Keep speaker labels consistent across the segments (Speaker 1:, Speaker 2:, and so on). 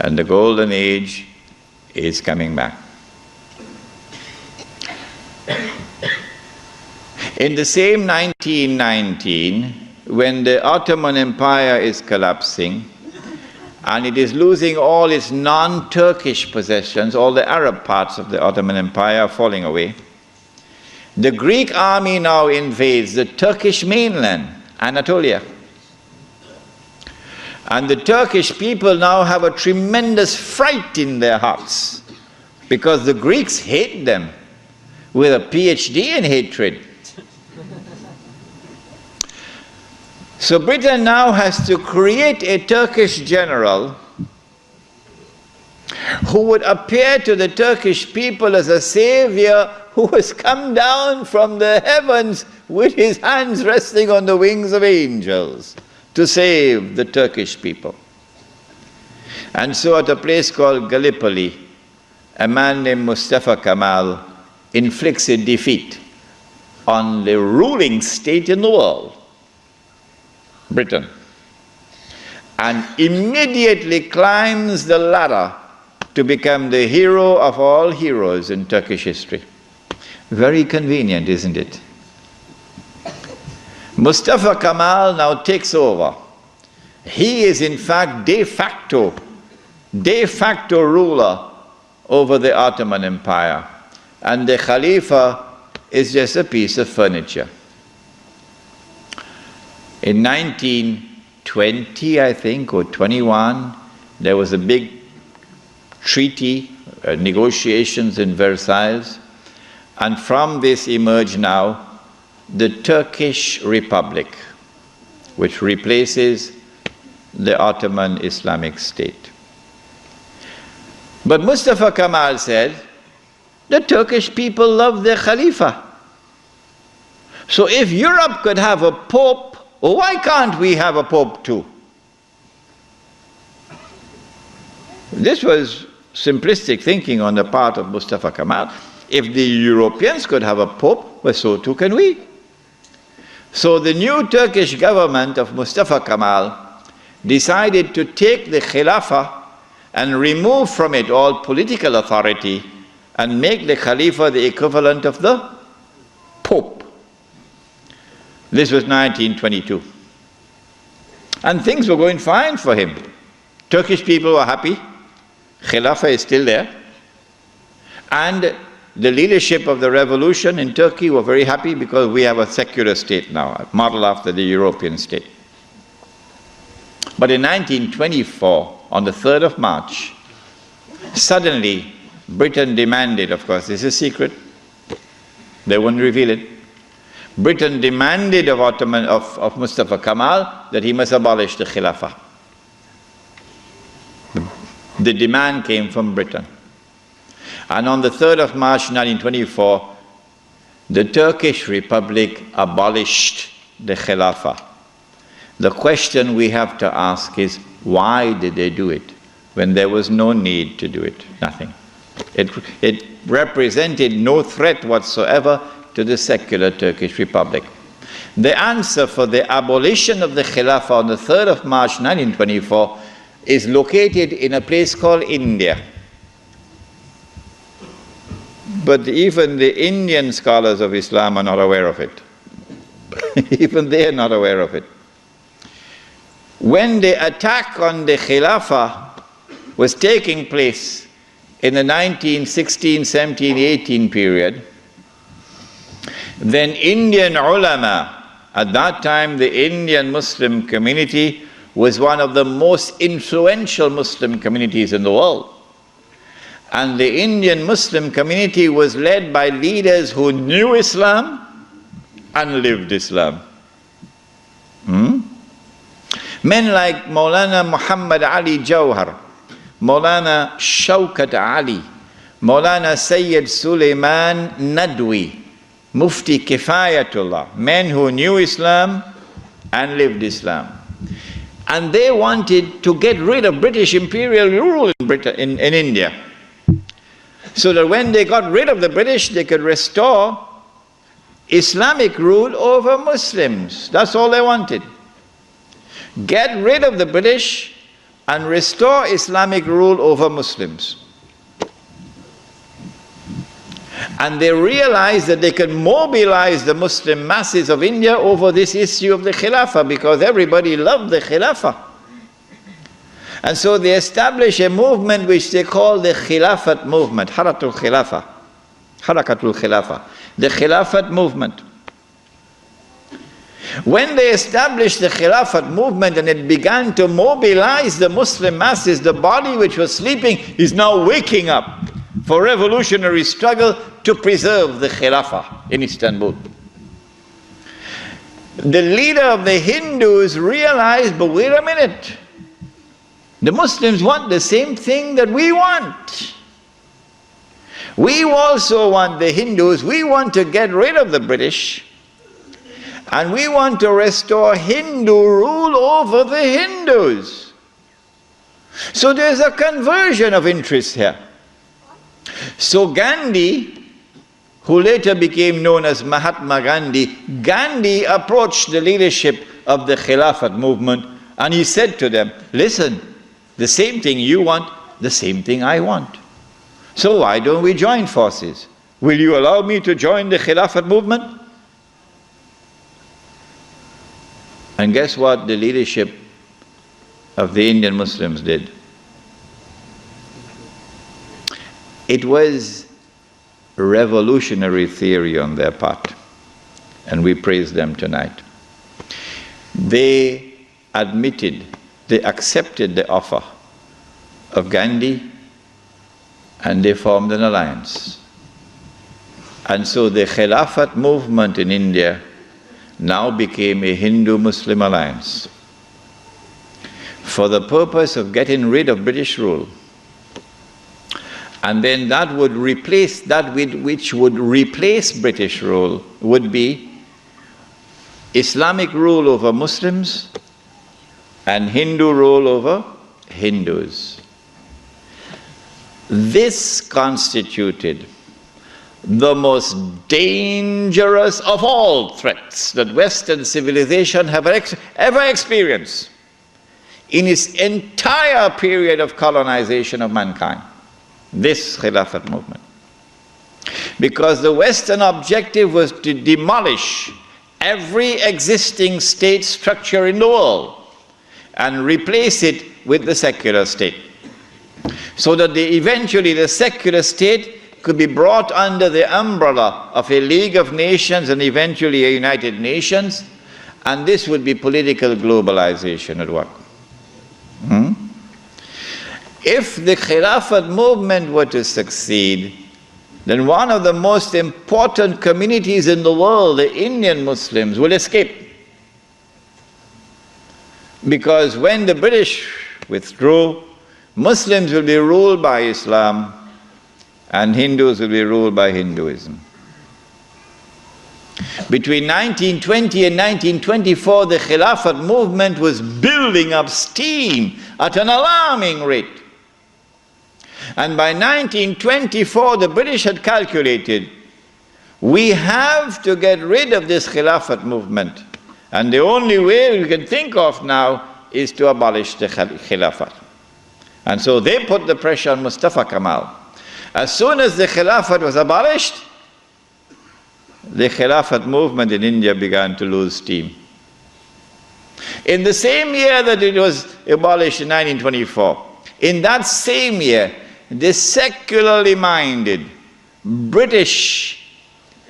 Speaker 1: And the golden age is coming back. In the same 1919, when the Ottoman Empire is collapsing and it is losing all its non-Turkish possessions, all the Arab parts of the Ottoman Empire are falling away, the Greek army now invades the Turkish mainland, Anatolia. And the Turkish people now have a tremendous fright in their hearts because the Greeks hate them with a PhD in hatred. So Britain now has to create a Turkish general who would appear to the Turkish people as a savior who has come down from the heavens with his hands resting on the wings of angels to save the Turkish people. And so at a place called Gallipoli, a man named Mustafa Kemal inflicts a defeat on the ruling state in the world, Britain, and immediately climbs the ladder to become the hero of all heroes in Turkish history. Very convenient, isn't it? Mustafa Kemal now takes over. He is in fact de facto ruler over the Ottoman Empire, and the Khalifa is just a piece of furniture. In 1920, I think, or 21, there was a big treaty, negotiations in Versailles, and from this emerged now the Turkish Republic, which replaces the Ottoman Islamic State. But Mustafa Kemal said, the Turkish people love their Khalifa. So if Europe could have a pope, why can't we have a pope too? This was simplistic thinking on the part of Mustafa Kemal. If the Europeans could have a pope, well, so too can we. So the new Turkish government of Mustafa Kemal decided to take the Khilafah and remove from it all political authority and make the Khalifa the equivalent of the Pope. This was 1922. And things were going fine for him. Turkish people were happy. Khilafah is still there. And the leadership of the revolution in Turkey were very happy because we have a secular state now, modeled after the European state. But in 1924, on the 3rd of March, suddenly Britain demanded, of course, this is secret, they wouldn't reveal it, Britain demanded of Mustafa Kemal that he must abolish the Khilafah. The demand came from Britain. And on the 3rd of March 1924, the Turkish Republic abolished the Khilafah. The question we have to ask is, why did they do it when there was no need to do it? Nothing. It represented no threat whatsoever to the secular Turkish Republic. The answer for the abolition of the Khilafah on the 3rd of March 1924 is located in a place called India. But even the Indian scholars of Islam are not aware of it. Even they are not aware of it. When the attack on the Khilafah was taking place in the 1916, 17, 18 period, then Indian ulama, at that time the Indian Muslim community was one of the most influential Muslim communities in the world. And the Indian Muslim community was led by leaders who knew Islam and lived Islam. Men like Maulana Muhammad Ali Jawhar, Maulana Shaukat Ali, Maulana Sayyid Sulaiman Nadwi, Mufti Kifayatullah, men who knew Islam and lived Islam. And they wanted to get rid of British imperial rule in India, so that when they got rid of the British, they could restore Islamic rule over Muslims. That's all they wanted. Get rid of the British, and restore Islamic rule over Muslims. And they realized that they can mobilize the Muslim masses of India over this issue of the Khilafah, because everybody loved the Khilafah. And so they established a movement which they call the Khilafat Movement, Harakatul Khilafah, the Khilafat Movement. When they established the Khilafat Movement and it began to mobilize the Muslim masses, the body which was sleeping is now waking up for revolutionary struggle to preserve the Khilafah in Istanbul. The leader of the Hindus realized, but wait a minute, the Muslims want the same thing that we want. We also want, the Hindus, we want to get rid of the British, and we want to restore Hindu rule over the Hindus. So there's a conversion of interest here. So Gandhi, who later became known as Mahatma Gandhi, Gandhi approached the leadership of the Khilafat movement and he said to them, listen, the same thing you want, the same thing I want. So why don't we join forces? Will you allow me to join the Khilafat movement? And guess what the leadership of the Indian Muslims did? It was revolutionary theory on their part, and we praise them tonight. They admitted, they accepted the offer of Gandhi, and they formed an alliance. And so the Khilafat movement in India now became a Hindu-Muslim alliance for the purpose of getting rid of British rule. And then that would replace, that which would replace British rule would be Islamic rule over Muslims and Hindu rule over Hindus. This constituted the most dangerous of all threats that Western civilization have ever experienced in its entire period of colonization of mankind. This Khilafat movement. Because the Western objective was to demolish every existing state structure in the world and replace it with the secular state. So that eventually the secular state could be brought under the umbrella of a League of Nations and eventually a United Nations, and this would be political globalization at work. If the Khilafat movement were to succeed, then one of the most important communities in the world, the Indian Muslims, will escape. Because when the British withdrew, Muslims will be ruled by Islam and Hindus will be ruled by Hinduism. Between 1920 and 1924, the Khilafat movement was building up steam at an alarming rate. And by 1924, the British had calculated, we have to get rid of this Khilafat movement. And the only way we can think of now is to abolish the Khilafat. And so they put the pressure on Mustafa Kemal. As soon as the Khilafat was abolished, the Khilafat movement in India began to lose steam. In the same year that it was abolished in 1924, in that same year, the secularly minded British,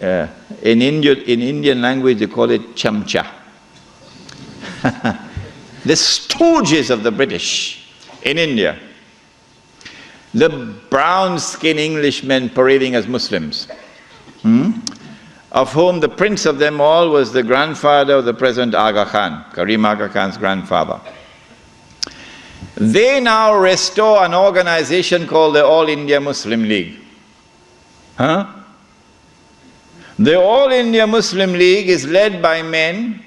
Speaker 1: in Indian language they call it chamcha, the stooges of the British in India, the brown-skinned Englishmen parading as Muslims, of whom the prince of them all was the grandfather of the present Aga Khan, Karim Aga Khan's grandfather. They now restore an organization called the All India Muslim League. The All India Muslim League is led by men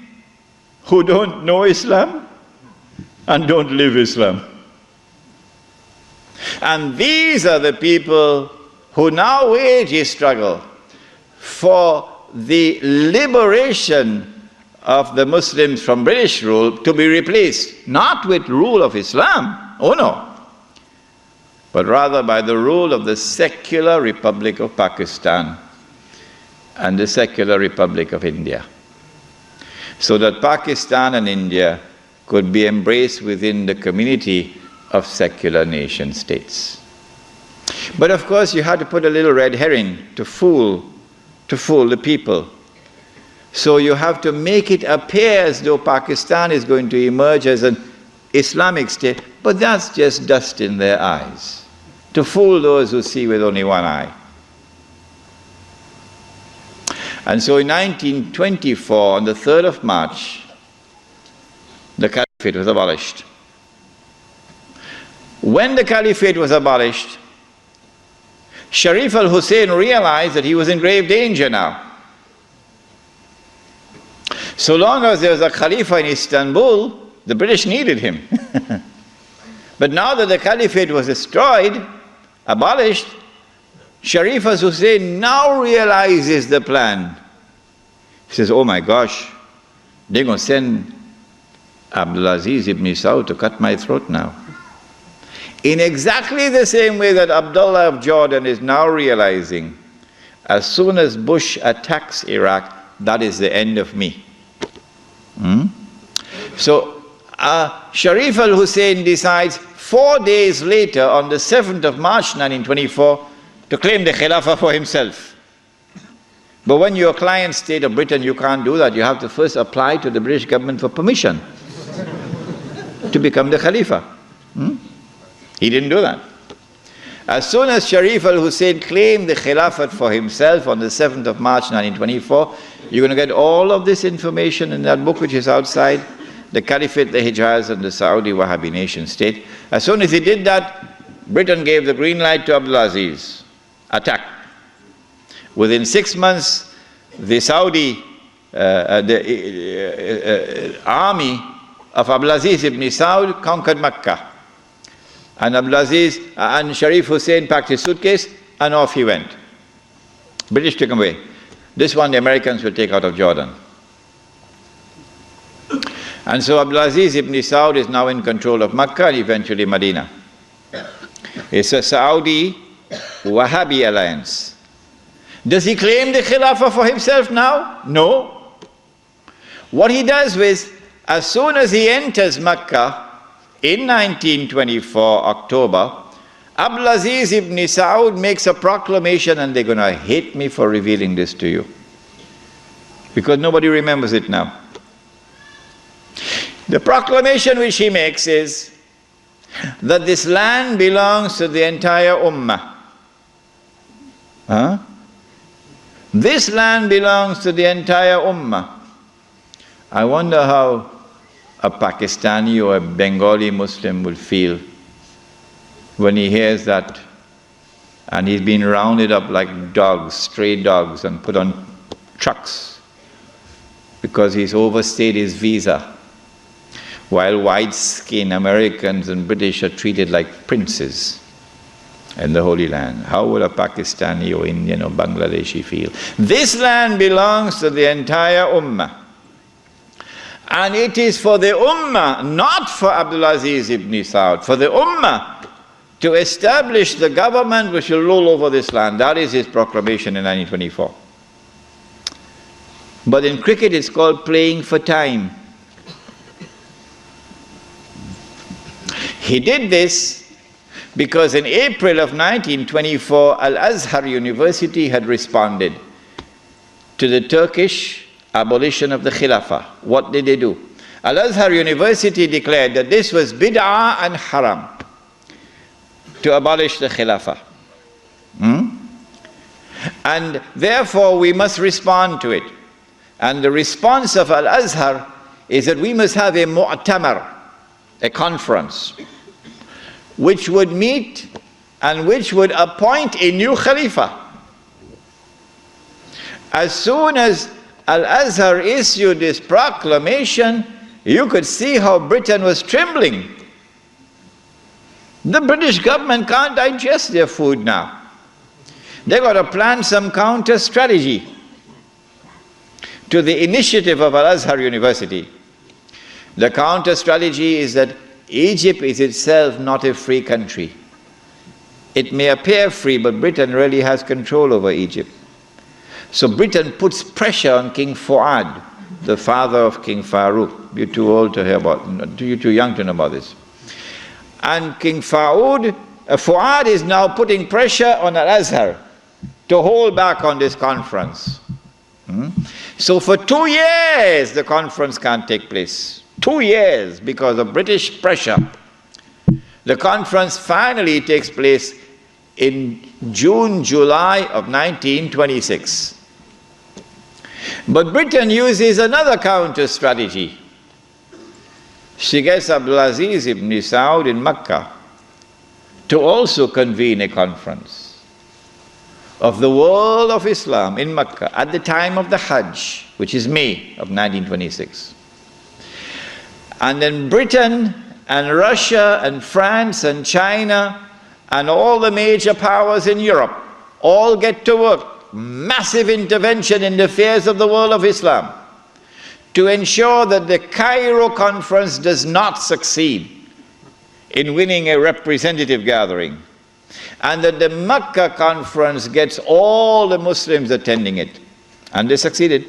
Speaker 1: who don't know Islam and don't live Islam. And these are the people who now wage a struggle for the liberation of the Muslims from British rule to be replaced, not with rule of Islam, Oh no. But rather by the rule of the secular Republic of Pakistan and the secular Republic of India. So that Pakistan and India could be embraced within the community of secular nation states. But of course you had to put a little red herring to fool the people. So you have to make it appear as though Pakistan is going to emerge as an Islamic state, but that's just dust in their eyes, to fool those who see with only one eye. And so in 1924, on the 3rd of March, the Caliphate was abolished. When the Caliphate was abolished, Sharif al-Hussein realized that he was in grave danger now. So long as there was a Khalifa in Istanbul, the British needed him. But now that the Caliphate was destroyed, abolished, Sharif al-Hussein now realizes the plan. He says, oh my gosh, they're going to send Abdulaziz ibn Saud to cut my throat now. In exactly the same way that Abdullah of Jordan is now realizing, as soon as Bush attacks Iraq, that is the end of me. So Sharif al-Hussein decides 4 days later, on the 7th of March 1924, to claim the Khilafah for himself. But when you're a client state of Britain, you can't do that. You have to first apply to the British government for permission to become the Khalifa. He didn't do that. As soon as Sharif al-Hussein claimed the Khilafat for himself on the 7th of March 1924, you're going to get all of this information in that book which is outside, the Caliphate, the Hijaz, and the Saudi Wahhabi nation state. As soon as he did that, Britain gave the green light to Abdulaziz. Attack. Within 6 months, the Saudi army of Abdulaziz ibn Saud conquered Mecca. And Abdulaziz and Sharif Hussein packed his suitcase and off he went. British took him away. This one the Americans will take out of Jordan. And so Abdulaziz ibn Saud is now in control of Mecca and eventually Medina. It's a Saudi Wahhabi alliance. Does he claim the Khilafah for himself now? No. What he does is, as soon as he enters Mecca, in 1924, October, Abdulaziz ibn Saud makes a proclamation, and they're going to hate me for revealing this to you, because nobody remembers it now. The proclamation which he makes is that this land belongs to the entire Ummah. This land belongs to the entire Ummah. I wonder how a Pakistani or a Bengali Muslim will feel when he hears that, and he's been rounded up like dogs, stray dogs, and put on trucks because he's overstayed his visa, while white-skinned Americans and British are treated like princes in the Holy Land. How would a Pakistani or Indian or Bangladeshi feel? This land belongs to the entire Ummah. And it is for the Ummah, not for Abdulaziz ibn Saud, for the Ummah to establish the government which will rule over this land. That is his proclamation in 1924. But in cricket it's called playing for time. He did this because in April of 1924, Al-Azhar University had responded to the Turkish abolition of the Khilafah. What did they do? Al-Azhar University declared that this was bid'ah and haram to abolish the Khilafah. And therefore we must respond to it. And the response of Al-Azhar is that we must have a mu'tamar, a conference, which would meet and which would appoint a new Khalifa. As soon as Al-Azhar issued this proclamation, you could see how Britain was trembling. The British government can't digest their food now. They've got to plan some counter strategy to the initiative of Al-Azhar University. The counter strategy is that Egypt is itself not a free country. It may appear free, but Britain really has control over Egypt. So Britain puts pressure on King Fuad, the father of King Farouk. You're too old to hear about, you're too young to know about this. And King Fuad is now putting pressure on Al-Azhar to hold back on this conference. So for 2 years the conference can't take place. 2 years because of British pressure. The conference finally takes place in June, July of 1926. But Britain uses another counter strategy. She gets Abdulaziz ibn Saud in Mecca to also convene a conference of the world of Islam in Mecca at the time of the Hajj, which is May of 1926. And then Britain and Russia and France and China and all the major powers in Europe all get to work. Massive intervention in the affairs of the world of Islam to ensure that the Cairo conference does not succeed in winning a representative gathering, and that the Mecca conference gets all the Muslims attending it. And they succeeded.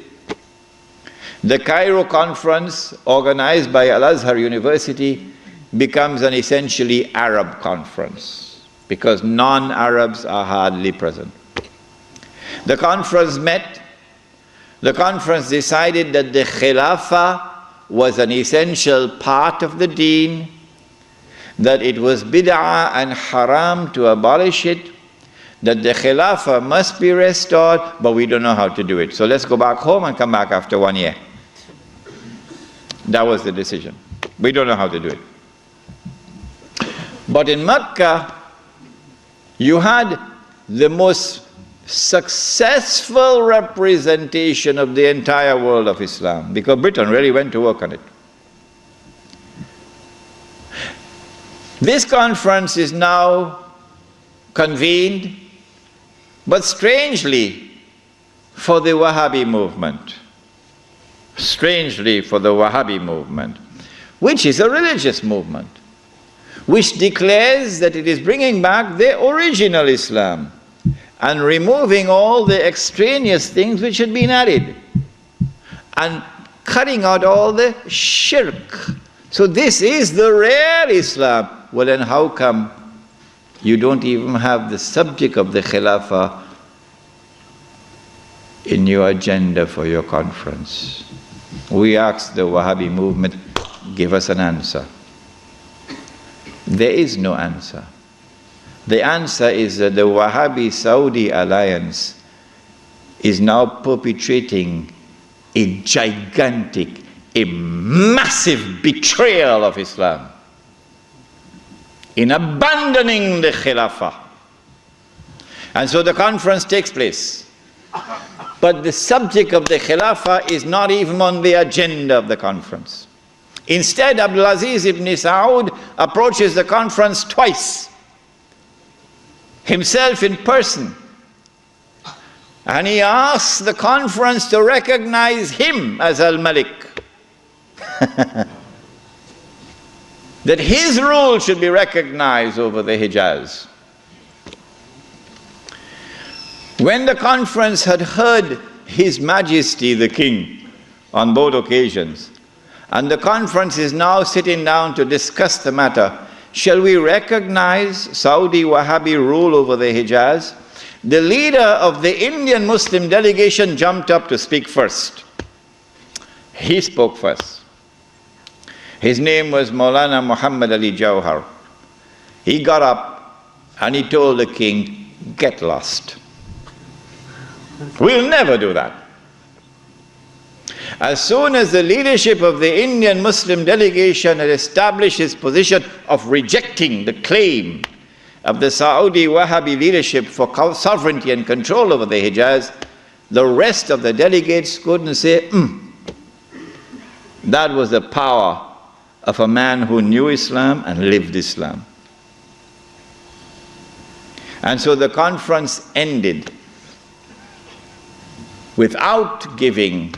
Speaker 1: The Cairo conference, organized by Al-Azhar University, becomes an essentially Arab conference because non-Arabs are hardly present. The conference met. The conference decided that the Khilafah was an essential part of the deen, that it was bid'ah and haram to abolish it, that the Khilafah must be restored, but we don't know how to do it. So let's go back home and come back after 1 year. That was the decision. We don't know how to do it. But in Mecca, you had the most successful representation of the entire world of Islam, because Britain really went to work on it. This conference is now convened, but strangely for the Wahhabi movement. Strangely for the Wahhabi movement, which is a religious movement, which declares that it is bringing back the original Islam and removing all the extraneous things which had been added and cutting out all the shirk. So this is the real Islam. Well, then how come you don't even have the subject of the Khilafah in your agenda for your conference? We asked the Wahhabi movement, give us an answer. There is no answer. The answer is that the Wahhabi-Saudi alliance is now perpetrating a gigantic, a massive betrayal of Islam in abandoning the Khilafah. And so the conference takes place. But the subject of the Khilafah is not even on the agenda of the conference. Instead, Abdulaziz ibn Saud approaches the conference twice, himself in person. And he asks the conference to recognize him as Al-Malik. That his rule should be recognized over the Hijaz. When the conference had heard His Majesty the King on both occasions, and the conference is now sitting down to discuss the matter, shall we recognize Saudi Wahhabi rule over the Hijaz? The leader of the Indian Muslim delegation jumped up to speak first. He spoke first. His name was Maulana Muhammad Ali Jawhar. He got up and he told the king, get lost. We'll never do that. As soon as the leadership of the Indian Muslim delegation had established its position of rejecting the claim of the Saudi Wahhabi leadership for sovereignty and control over the Hijaz, the rest of the delegates couldn't say, That was the power of a man who knew Islam and lived Islam. And so the conference ended without giving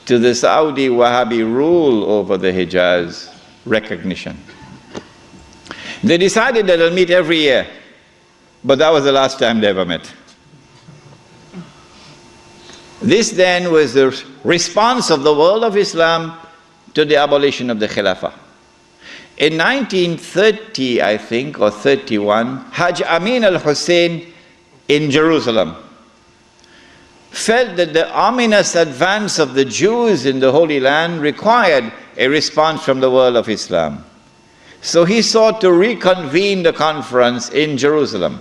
Speaker 1: to the Saudi Wahhabi rule over the Hijaz recognition. They decided that they'll meet every year, but that was the last time they ever met. This then was the response of the world of Islam to the abolition of the Khilafah. In 1930, I think, or 31, Hajj Imran Hosein in Jerusalem felt that the ominous advance of the Jews in the Holy Land required a response from the world of Islam. So he sought to reconvene the conference in Jerusalem.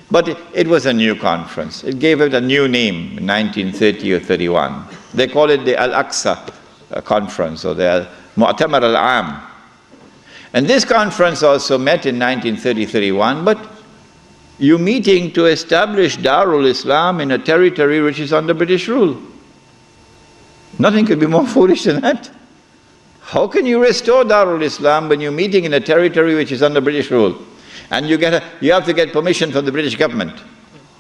Speaker 1: But it was a new conference. It gave it a new name in 1930 or 31. They call it the Al-Aqsa Conference, or the Mu'tamar al-Am. And this conference also met in 1930-31, but you're meeting to establish Darul Islam in a territory which is under British rule. Nothing could be more foolish than that. How can you restore Darul Islam when you're meeting in a territory which is under British rule? And you have to get permission from the British government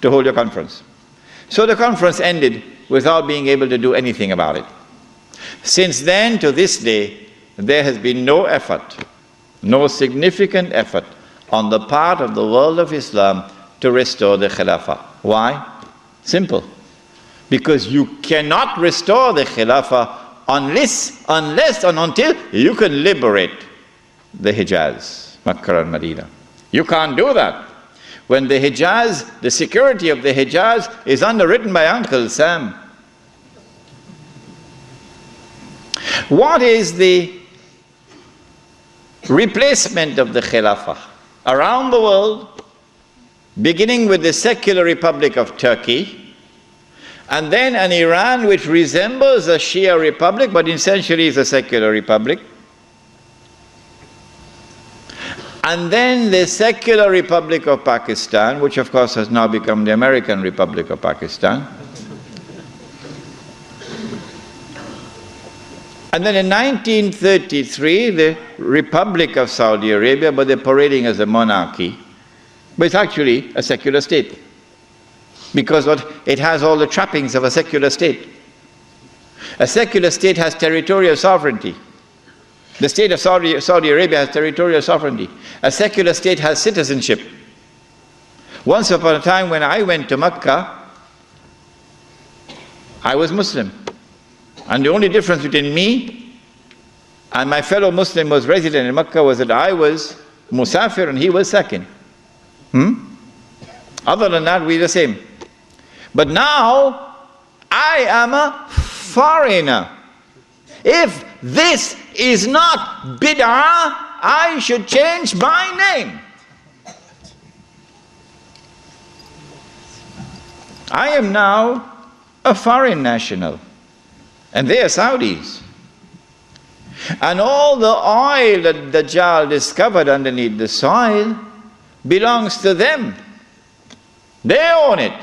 Speaker 1: to hold your conference. So the conference ended without being able to do anything about it. Since then to this day, there has been no effort, no significant effort on the part of the world of Islam to restore the Khilafah. Why? Simple. Because you cannot restore the Khilafah unless and until you can liberate the Hijaz, Makkah and Medina. You can't do that when the Hijaz, the security of the Hijaz is underwritten by Uncle Sam. What is the replacement of the Khilafah? Around the world, beginning with the secular Republic of Turkey, and then an Iran which resembles a Shia republic but essentially is a secular republic, and then the secular Republic of Pakistan, which of course has now become the American Republic of Pakistan. And then in 1933, the Republic of Saudi Arabia, but they're parading as a monarchy. But it's actually a secular state, because it has all the trappings of a secular state. A secular state has territorial sovereignty. The state of Saudi Arabia has territorial sovereignty. A secular state has citizenship. Once upon a time when I went to Mecca, I was Muslim. And the only difference between me and my fellow Muslim who was resident in Mecca was that I was Musafir and he was Sakin. Other than that, we're the same. But now, I am a foreigner. If this is not bid'ah, I should change my name. I am now a foreign national, and they are Saudis. And all the oil that Dajjal discovered underneath the soil belongs to them. They own it.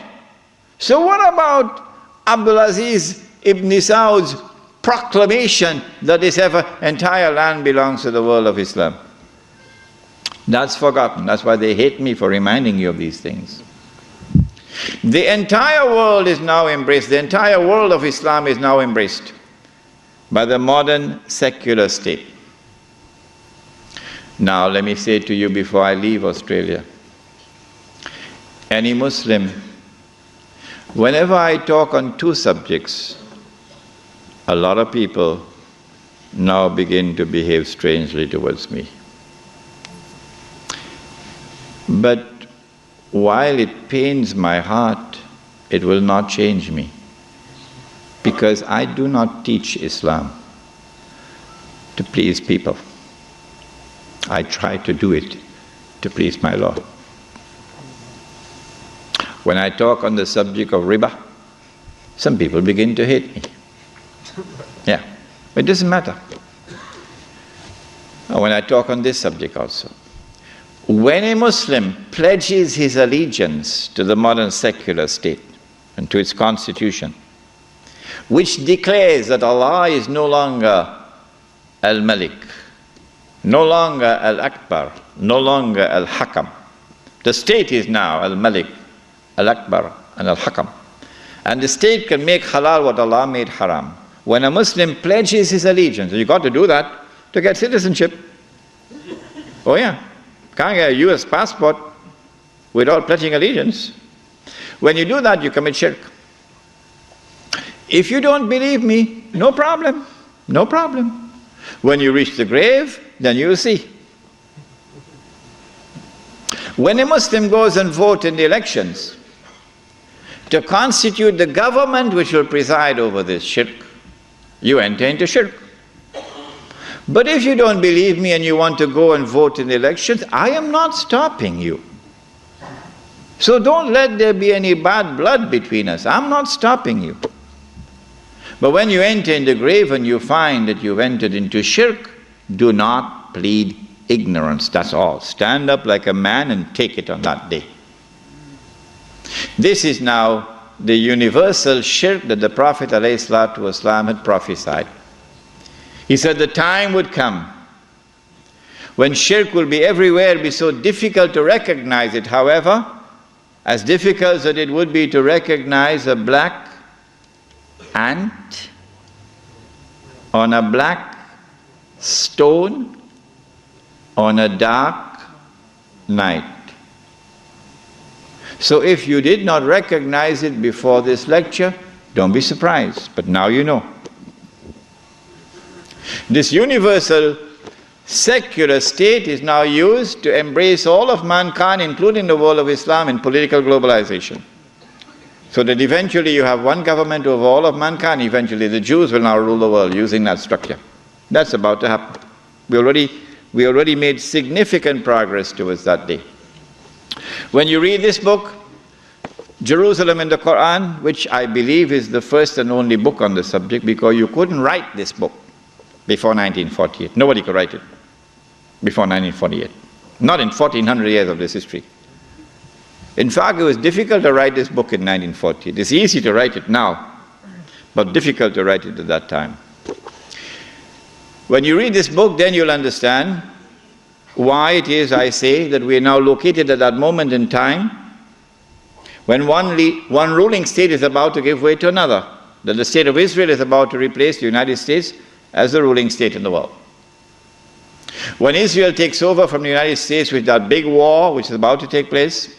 Speaker 1: So what about Abdulaziz ibn Saud's proclamation that this entire land belongs to the world of Islam? That's forgotten. That's why they hate me for reminding you of these things. The entire world is now embraced, the entire world of Islam is now embraced by the modern secular state. Now let me say to you before I leave Australia, any Muslim, whenever I talk on two subjects, a lot of people now begin to behave strangely towards me. But while it pains my heart, it will not change me, because I do not teach Islam to please people. I try to do it to please my Lord. When I talk on the subject of riba, some people begin to hate me. Yeah, but it doesn't matter. When I talk on this subject also, when a Muslim pledges his allegiance to the modern secular state and to its constitution, which declares that Allah is no longer Al-Malik, no longer Al-Akbar, no longer Al-Hakam. The state is now Al-Malik, Al-Akbar, and Al-Hakam. And the state can make halal what Allah made haram. When a Muslim pledges his allegiance, you got to do that to get citizenship. Oh yeah. Can't get a US passport without pledging allegiance. When you do that, you commit shirk. If you don't believe me, no problem, no problem. When you reach the grave, then you will see. When a Muslim goes and votes in the elections to constitute the government which will preside over this shirk, you enter into shirk. But if you don't believe me and you want to go and vote in the elections, I am not stopping you. So don't let there be any bad blood between us. I'm not stopping you. But when you enter in the grave and you find that you've entered into shirk, do not plead ignorance, that's all. Stand up like a man and take it on that day. This is now the universal shirk that the Prophet ﷺ had prophesied. He said the time would come when shirk will be everywhere, be so difficult to recognize it. However, as difficult as it would be to recognize a black ant on a black stone on a dark night. So if you did not recognize it before this lecture, don't be surprised, but now you know. This universal secular state is now used to embrace all of mankind, including the world of Islam, in political globalization. So that eventually you have one government over all of mankind. Eventually the Jews will now rule the world using that structure. That's about to happen. We already made significant progress towards that day. When you read this book, Jerusalem in the Qur'an, which I believe is the first and only book on the subject, because you couldn't write this book before 1948. Nobody could write it before 1948. Not in 1400 years of this history. In fact, it was difficult to write this book in 1948. It's easy to write it now, but difficult to write it at that time. When you read this book, then you'll understand why it is, I say, that we are now located at that moment in time when one ruling state is about to give way to another, that the state of Israel is about to replace the United States as the ruling state in the world. When Israel takes over from the United States with that big war which is about to take place,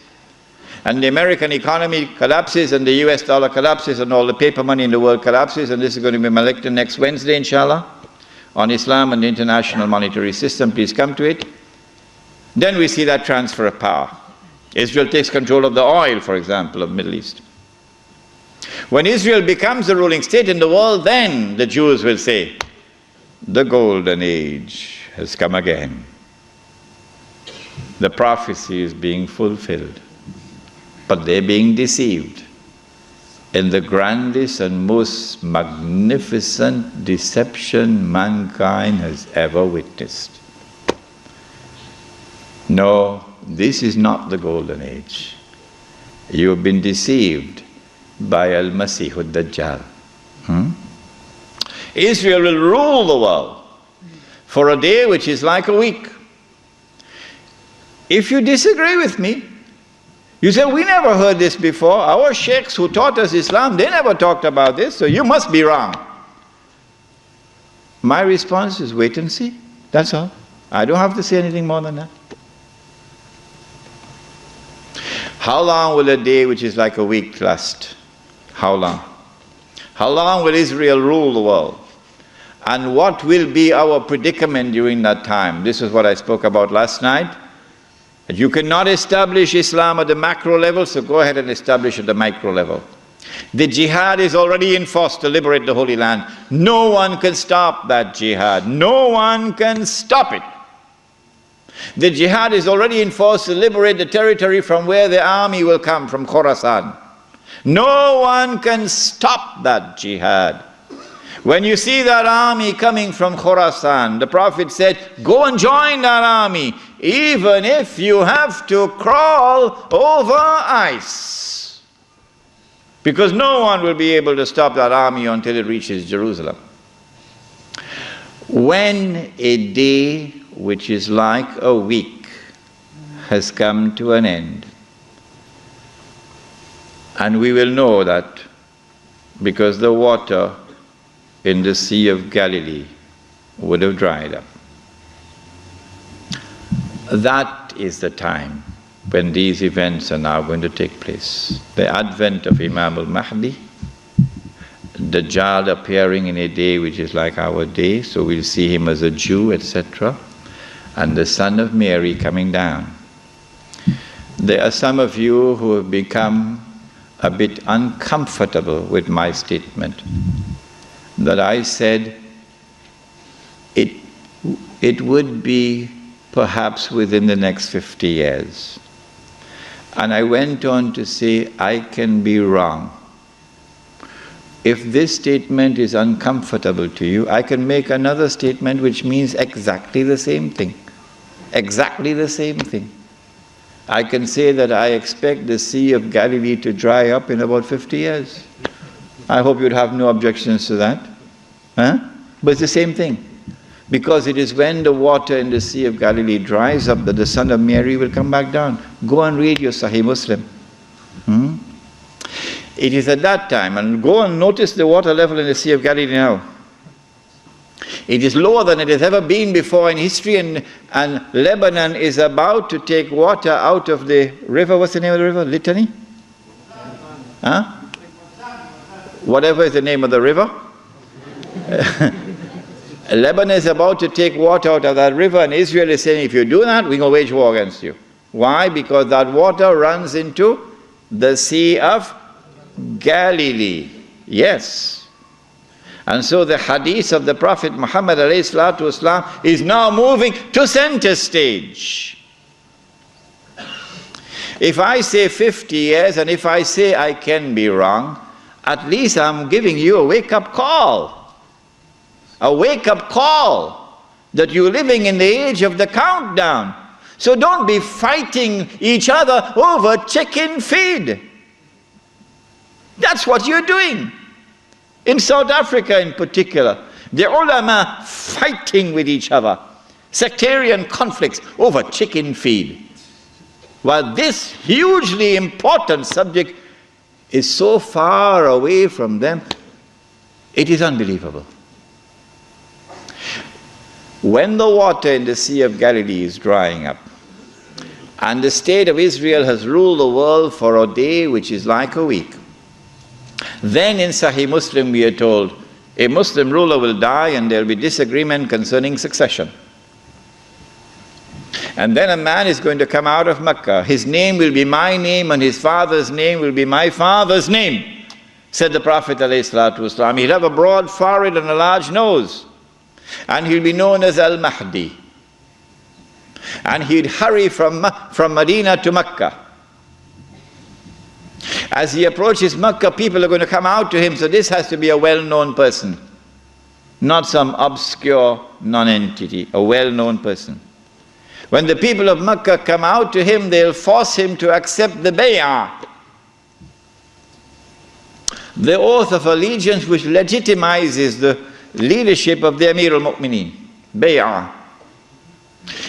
Speaker 1: and the American economy collapses and the US dollar collapses and all the paper money in the world collapses, and this is going to be my lecture next Wednesday, inshallah, on Islam and the international monetary system, please come to it. Then we see that transfer of power. Israel takes control of the oil, for example, of the Middle East. When Israel becomes the ruling state in the world, then the Jews will say, the golden age has come again. The prophecy is being fulfilled. But they're being deceived in the grandest and most magnificent deception mankind has ever witnessed. No, this is not the golden age. You have been deceived by Al-Masih ad-Dajjal. Israel will rule the world for a day which is like a week. If you disagree with me, you say, we never heard this before. Our sheikhs who taught us Islam, they never talked about this, so you must be wrong. My response is wait and see. That's all. I don't have to say anything more than that. How long will a day which is like a week last? How long? How long will Israel rule the world? And what will be our predicament during that time? This is what I spoke about last night. You cannot establish Islam at the macro level, so go ahead and establish at the micro level. The jihad is already in force to liberate the Holy Land. No one can stop that jihad. No one can stop it. The jihad is already in force to liberate the territory from where the army will come, from Khorasan. No one can stop that jihad. When you see that army coming from Khorasan, the Prophet said, go and join that army, even if you have to crawl over ice. Because no one will be able to stop that army until it reaches Jerusalem. When a day which is like a week has come to an end, and we will know that because the water in the Sea of Galilee would have dried up. That that is the time when these events are now going to take place. The advent of Imam al-Mahdi, Dajjal appearing in a day which is like our day, so we'll see him as a Jew, etc., and the Son of Mary coming down. There are some of you who have become a bit uncomfortable with my statement that I said it would be perhaps within the next 50 years. And I went on to say, I can be wrong. If this statement is uncomfortable to you, I can make another statement which means exactly the same thing. Exactly the same thing. I can say that I expect the Sea of Galilee to dry up in about 50 years. I hope you'd have no objections to that. Huh? But it's the same thing. Because it is when the water in the Sea of Galilee dries up that the Son of Mary will come back down. Go and read your Sahih Muslim. It is at that time, and go and notice the water level in the Sea of Galilee now. It is lower than it has ever been before in history, and Lebanon is about to take water out of the river. What's the name of the river? Litany? Huh? Whatever is the name of the river. Lebanon is about to take water out of that river, and Israel is saying, if you do that, we're going to wage war against you. Why? Because that water runs into the Sea of Galilee. Yes. And so the hadith of the Prophet Muhammad ﷺ is now moving to center stage. If I say 50 years, and if I say I can be wrong, at least I'm giving you a wake-up call. A wake-up call that you're living in the age of the countdown. So don't be fighting each other over chicken feed. That's what you're doing. In South Africa in particular, the ulama fighting with each other. Sectarian conflicts over chicken feed. While this hugely important subject is so far away from them, it is unbelievable. When the water in the Sea of Galilee is drying up, and the state of Israel has ruled the world for a day which is like a week, then in Sahih Muslim we are told, a Muslim ruler will die and there will be disagreement concerning succession. And then a man is going to come out of Mecca. His name will be my name and his father's name will be my father's name, said the Prophet ﷺ. He'll have a broad forehead and a large nose. And he'll be known as Al-Mahdi. And he'd hurry from Medina to Mecca. As he approaches Mecca, people are going to come out to him, so this has to be a well-known person. Not some obscure non-entity, a well-known person. When the people of Mecca come out to him, they'll force him to accept the bay'ah, the oath of allegiance which legitimizes the leadership of the Amir al-Mu'mineen, bay'ah.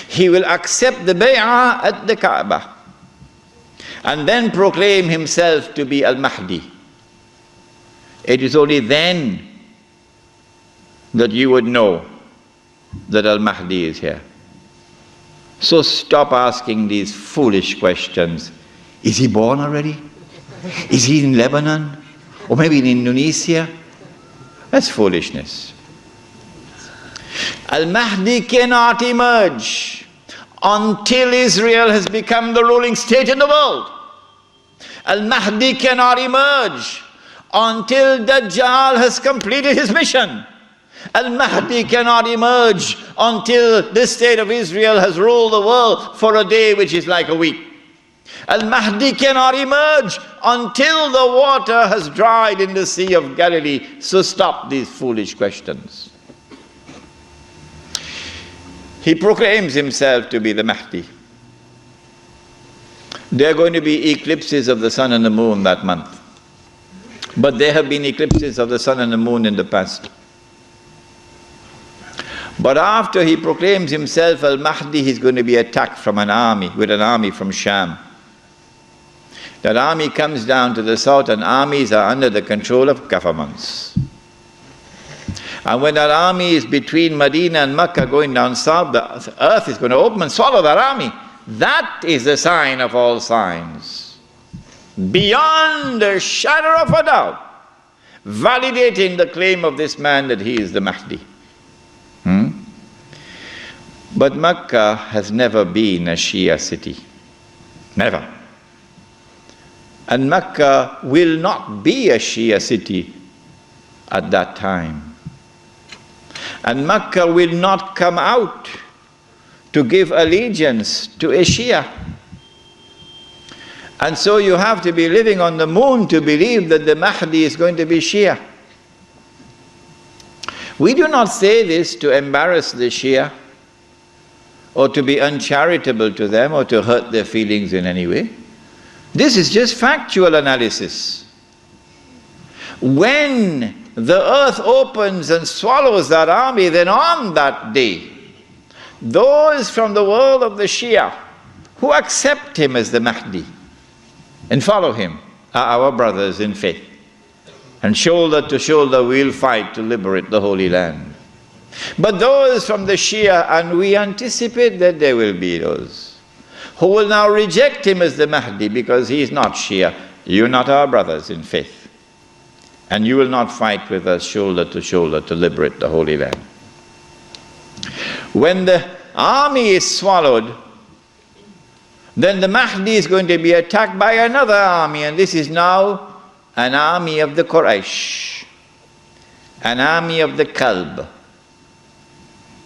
Speaker 1: He will accept the bay'ah at the Kaaba and then proclaim himself to be al-Mahdi. It is only then that you would know that al-Mahdi is here. So stop asking these foolish questions. Is he born already? Is he in Lebanon? Or maybe in Indonesia? That's foolishness. Al-Mahdi cannot emerge until Israel has become the ruling state in the world. Al-Mahdi cannot emerge until Dajjal has completed his mission. Al-Mahdi cannot emerge until this state of Israel has ruled the world for a day which is like a week. Al-Mahdi cannot emerge until the water has dried in the Sea of Galilee. So stop these foolish questions. He proclaims himself to be the Mahdi. There are going to be eclipses of the sun and the moon that month. But there have been eclipses of the sun and the moon in the past. But after he proclaims himself al-Mahdi, he's going to be attacked from an army, with an army from Sham. That army comes down to the south, and armies are under the control of governments. And when that army is between Medina and Mecca going down south, the earth is going to open and swallow that army. That is the sign of all signs. Beyond a shadow of a doubt, validating the claim of this man that he is the Mahdi. But Mecca has never been a Shia city. Never. And Mecca will not be a Shia city at that time. And Mecca will not come out to give allegiance to a Shia. And so you have to be living on the moon to believe that the Mahdi is going to be Shia. We do not say this to embarrass the Shia or to be uncharitable to them or to hurt their feelings in any way. This is just factual analysis. When the earth opens and swallows that army, then on that day, those from the world of the Shia who accept him as the Mahdi and follow him are our brothers in faith. And shoulder to shoulder we'll fight to liberate the Holy Land. But those from the Shia, and we anticipate that there will be those who will now reject him as the Mahdi because he is not Shia. You're not our brothers in faith. And you will not fight with us shoulder to liberate the Holy Land. When the army is swallowed, then the Mahdi is going to be attacked by another army, and this is now an army of the Quraysh, an army of the Kalb.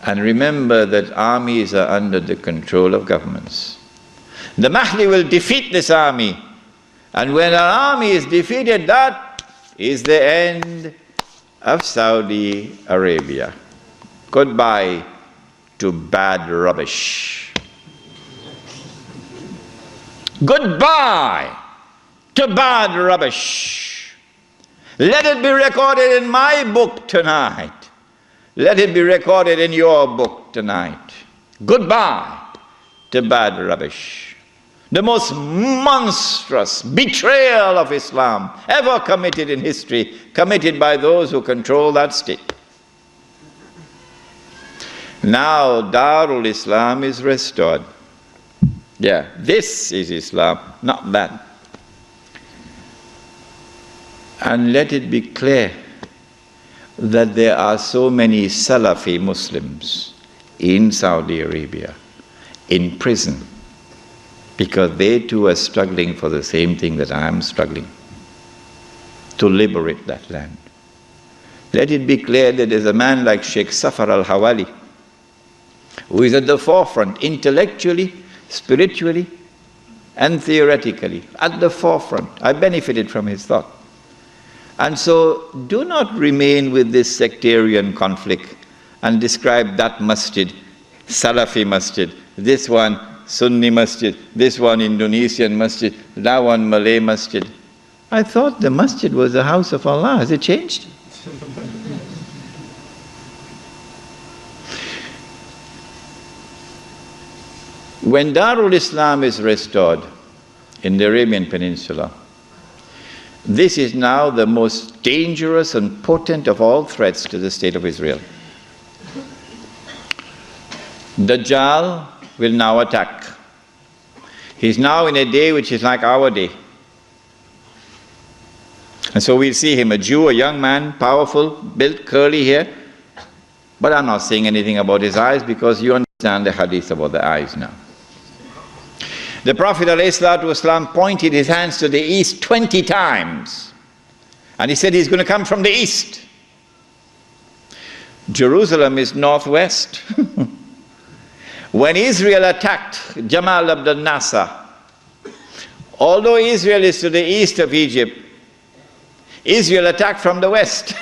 Speaker 1: And remember that armies are under the control of governments. The Mahdi will defeat this army, and when an army is defeated, that is the end of Saudi Arabia. Goodbye to bad rubbish. Goodbye to bad rubbish. Let it be recorded in my book tonight. Let it be recorded in your book tonight. Goodbye to bad rubbish. The most monstrous betrayal of Islam ever committed in history, committed by those who control that state. Now Darul Islam is restored. Yeah, this is Islam, not that. And let it be clear that there are so many Salafi Muslims in Saudi Arabia, in prison, because they too are struggling for the same thing that I am struggling, to liberate that land. Let it be clear that there's a man like Sheikh Safar al-Hawali, who is at the forefront, intellectually, spiritually, and theoretically, at the forefront. I benefited from his thought. And so do not remain with this sectarian conflict and describe that masjid, Salafi masjid, this one Sunni masjid, this one Indonesian masjid, that one Malay masjid. I thought the masjid was the house of Allah. Has it changed? When Darul Islam is restored in the Arabian Peninsula, this is now the most dangerous and potent of all threats to the state of Israel. Dajjal will now attack. He's now in a day which is like our day. And so we'll see him, a Jew, a young man, powerful, built, curly hair. But I'm not saying anything about his eyes because you understand the hadith about the eyes now. The Prophet ﷺ pointed his hands to the east 20 times. And he said he's going to come from the east. Jerusalem is northwest. When Israel attacked Jamal Abdel Nasser, although Israel is to the east of Egypt, Israel attacked from the west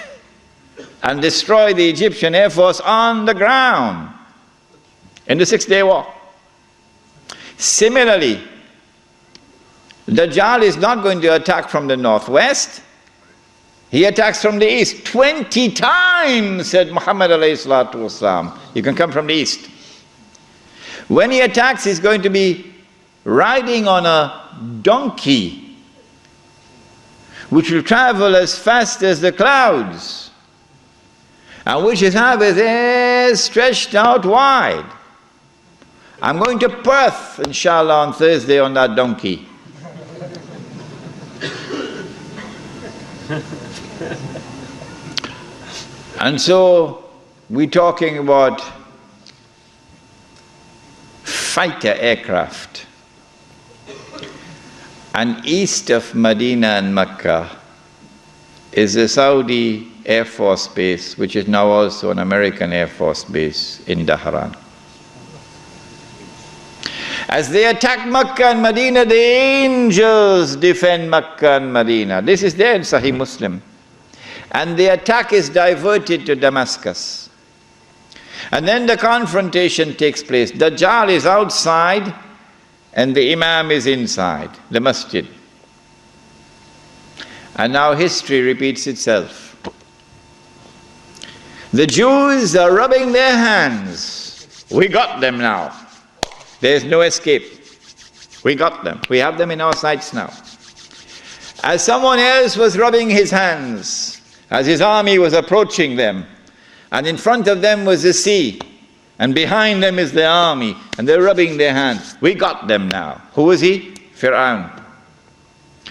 Speaker 1: and destroyed the Egyptian Air Force on the ground in the 6-day war. Similarly, Dajjal is not going to attack from the northwest. He attacks from the east. 20 times, said Muhammad alayhi salatu wasalam. You can come from the east. When he attacks, he's going to be riding on a donkey, which will travel as fast as the clouds, and which is have his ears stretched out wide. I'm going to Perth, inshallah, on Thursday on that donkey. And so we're talking about fighter aircraft. And east of Medina and Mecca is the Saudi Air Force Base, which is now also an American Air Force Base in Dhahran. As they attack Mecca and Medina, the angels defend Mecca and Medina. This is there in Sahih Muslim. And the attack is diverted to Damascus. And then the confrontation takes place. Dajjal is outside and the Imam is inside the masjid. And now history repeats itself. The Jews are rubbing their hands. We got them now. There's no escape. We got them. We have them in our sights now. As someone else was rubbing his hands, as his army was approaching them, and in front of them was the sea, and behind them is the army, and they're rubbing their hands. We got them now. Who was he? Fir'aun.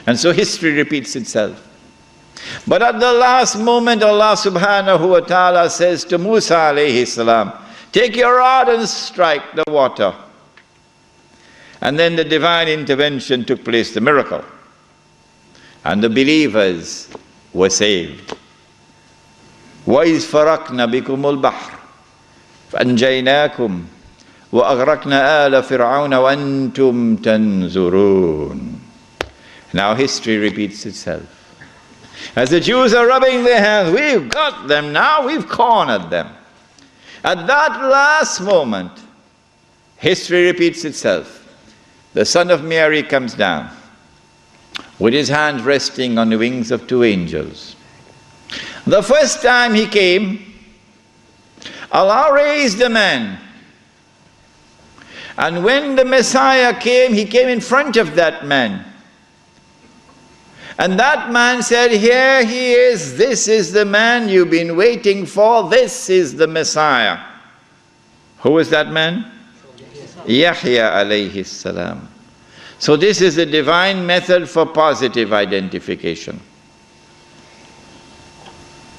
Speaker 1: And so history repeats itself. But at the last moment, Allah subhanahu wa ta'ala says to Musa alayhi salam, take your rod and strike the water. And then the divine intervention took place, the miracle. And the believers were saved. وَإِذْ فَرَقْنَا بِكُمُ الْبَحْرِ فَأَنْجَيْنَاكُمْ وَأَغْرَقْنَا آلَ فِرْعَوْنَ وَأَنْتُمْ تَنْظُرُونَ. Now history repeats itself. As the Jews are rubbing their hands, we've got them now, we've cornered them. At that last moment, history repeats itself. The son of Mary comes down with his hand resting on the wings of two angels. The first time he came, Allah raised a man. And when the Messiah came, he came in front of that man. And that man said, here he is, this is the man you've been waiting for, this is the Messiah. Who is that man? Yahya alayhi salam. So this is the divine method for positive identification.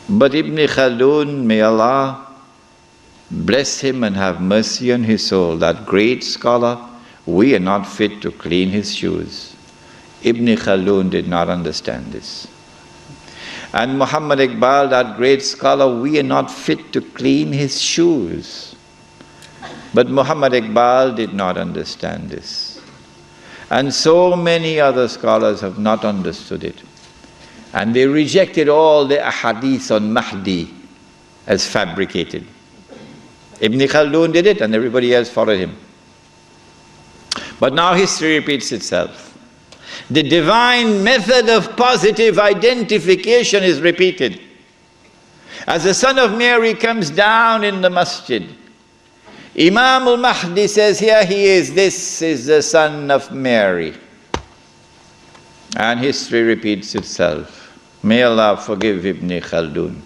Speaker 1: But Ibn Khaldun, may Allah bless him and have mercy on his soul, that great scholar, we are not fit to clean his shoes. Ibn Khaldun did not understand this. And Muhammad Iqbal, that great scholar, we are not fit to clean his shoes. But Muhammad Iqbal did not understand this. And so many other scholars have not understood it. And they rejected all the ahadith on Mahdi as fabricated. Ibn Khaldun did it and everybody else followed him. But now history repeats itself. The divine method of positive identification is repeated. As the son of Mary comes down in the masjid, Imam al-Mahdi says, here he is, this is the son of Mary. And history repeats itself. May Allah forgive Ibn Khaldun.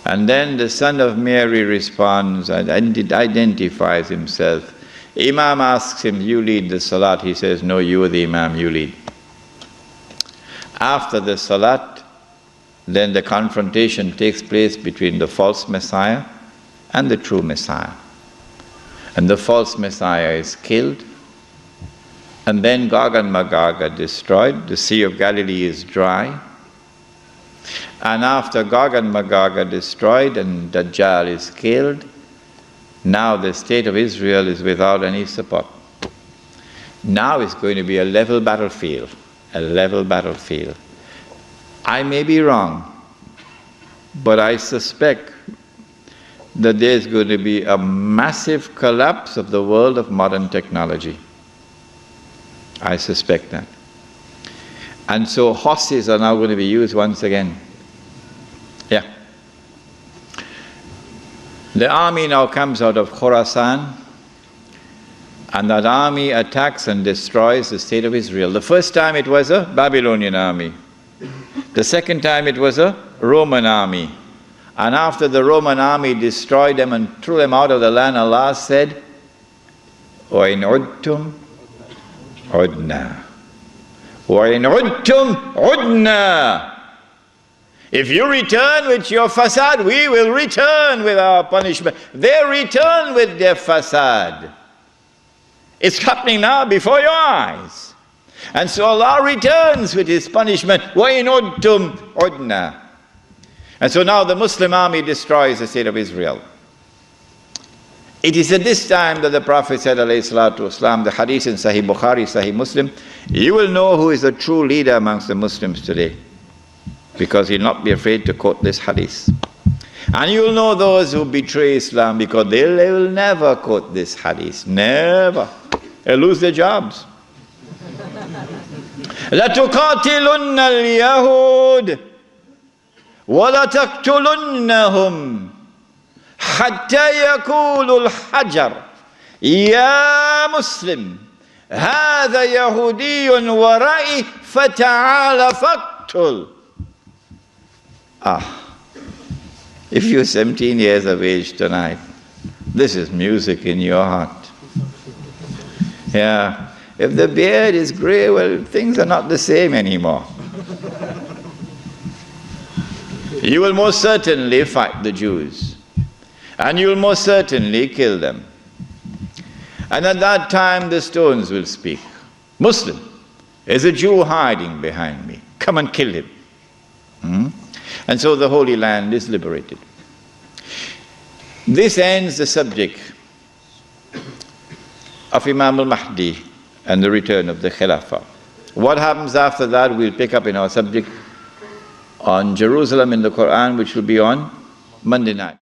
Speaker 1: And then the son of Mary responds and identifies himself. Imam asks him, you lead the salat. He says, no, you are the Imam, you lead. After the salat, then the confrontation takes place between the false Messiah and the true Messiah. And the false Messiah is killed. And then Gog and Magog are destroyed. The Sea of Galilee is dry. And after Gog and Magog are destroyed and Dajjal is killed, now the state of Israel is without any support. Now it's going to be a level battlefield. A level battlefield. I may be wrong, but I suspect that there's going to be a massive collapse of the world of modern technology. I suspect that. And so horses are now going to be used once again. Yeah. The army now comes out of Khorasan, and that army attacks and destroys the state of Israel. The first time it was a Babylonian army. The second time it was a Roman army. And after the Roman army destroyed them and threw them out of the land, Allah said, وَإِنْ عُدْتُمْ عُدْنَا وَإِنْ عُدْتُمْ عُدْنَا. If you return with your fasad, we will return with our punishment. They return with their fasad. It's happening now before your eyes. And so Allah returns with His punishment. وَإِنْ عُدْتُمْ عُدْنَا. And so now the Muslim army destroys the state of Israel. It is at this time that the Prophet said, alayhi salatu wasalam, the hadith in Sahih Bukhari, Sahih Muslim, you will know who is the true leader amongst the Muslims today, because he'll not be afraid to quote this hadith. And you will know those who betray Islam, because they will never quote this hadith. Never. They'll lose their jobs. لَتُقَاتِلُنَّ الْيَهُودِ وَلَتَقْتُلُنَّهُمْ حَتَّى يَقُولُ الْحَجَرُ يَا مُسْلِمْ هَذَا يَهُودِيٌّ وَرَائِي فَتَعَالَ فَاقْتُلْ. If you're 17 years of age tonight, this is music in your heart. Yeah. If the beard is grey, well, things are not the same anymore. You will most certainly fight the Jews. And you will most certainly kill them. And at that time the stones will speak. Muslim, there's a Jew hiding behind me. Come and kill him. And so the Holy Land is liberated. This ends the subject of Imam al-Mahdi and the return of the Khilafah. What happens after that we'll pick up in our subject on Jerusalem in the Qur'an, which will be on Monday night.